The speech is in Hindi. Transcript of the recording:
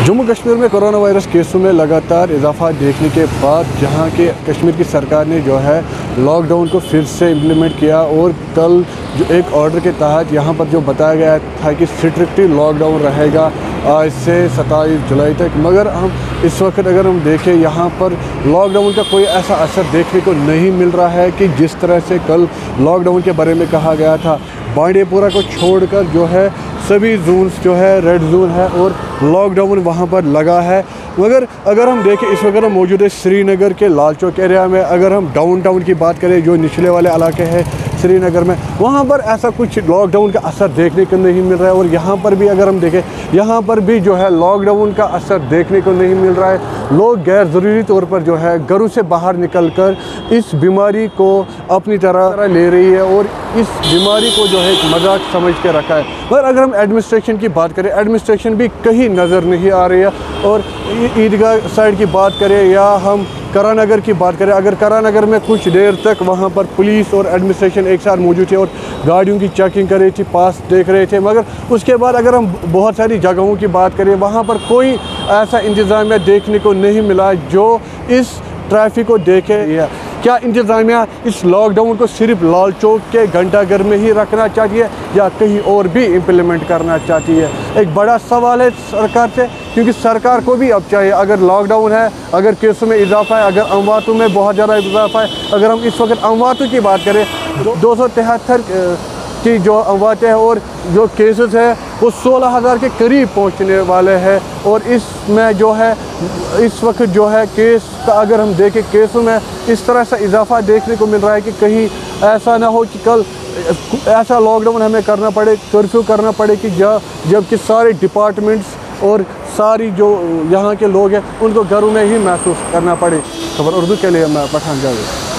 जम्मू कश्मीर में कोरोना वायरस केसों में लगातार इजाफा देखने के बाद जहां के कश्मीर की सरकार ने जो है लॉकडाउन को फिर से इम्प्लीमेंट किया और कल जो एक ऑर्डर के तहत यहां पर जो बताया गया था कि स्ट्रिक्टली लॉकडाउन रहेगा आज से 27 जुलाई तक। मगर हम इस वक्त अगर हम देखें यहाँ पर लॉकडाउन का कोई ऐसा असर देखने को नहीं मिल रहा है कि जिस तरह से कल लॉकडाउन के बारे में कहा गया था। बांडीपुरा को छोड़कर जो है सभी जोन्स जो है रेड जोन है और लॉकडाउन वहाँ पर लगा है। मगर अगर हम देखें इस वक्त हम मौजूद है श्रीनगर के लाल चौक एरिया में। अगर हम डाउन टाउन की बात करें जो निचले वाले इलाके हैं श्रीनगर में, वहाँ पर ऐसा कुछ लॉकडाउन का असर देखने को नहीं मिल रहा है। और यहाँ पर भी अगर हम देखें यहाँ पर भी जो है लॉकडाउन का असर देखने को नहीं मिल रहा है। लोग गैर ज़रूरी तौर पर जो है घरों से बाहर निकल कर इस बीमारी को अपनी तरह ले रही है और इस बीमारी को जो है एक मजाक समझ के रखा है। पर अगर हम एडमिनिस्ट्रेशन की बात करें, एडमिनिस्ट्रेशन भी कहीं नज़र नहीं आ रही है। और ईदगाह साइड की बात करें या हम करानगर की बात करें, अगर करानगर में कुछ देर तक वहाँ पर पुलिस और एडमिनिस्ट्रेशन एक साथ मौजूद थे और गाड़ियों की चेकिंग कर रही थी, पास देख रहे थे। मगर उसके बाद अगर हम बहुत सारी जगहों की बात करें, वहाँ पर कोई ऐसा इंतज़ामिया देखने को नहीं मिला जो इस ट्रैफिक को देखे। क्या इंतज़ामिया इस लॉकडाउन को सिर्फ लाल चौक के घंटाघर में ही रखना चाहती है या कहीं और भी इम्प्लीमेंट करना चाहती है? एक बड़ा सवाल है सरकार से, क्योंकि सरकार को भी अब चाहिए, अगर लॉकडाउन है, अगर केसों में इजाफा है, अगर अमवातों में बहुत ज़्यादा इजाफा है, अगर हम इस वक्त अमवातों की बात करें 273 की जो अमवातें हैं और जो केसेस है वो 16,000 के करीब पहुंचने वाले हैं। और इसमें जो है इस वक्त जो है केस का अगर हम देखें, केसों में इस तरह से इजाफा देखने को मिल रहा है कि कहीं ऐसा ना हो कि कल ऐसा लॉकडाउन हमें करना पड़े, कर्फ्यू करना पड़े कि जबकि सारे डिपार्टमेंट्स और सारी जो यहाँ के लोग हैं उनको घरों में ही महसूस करना पड़े। खबर उर्दू के लिए मैं पठान जावेद।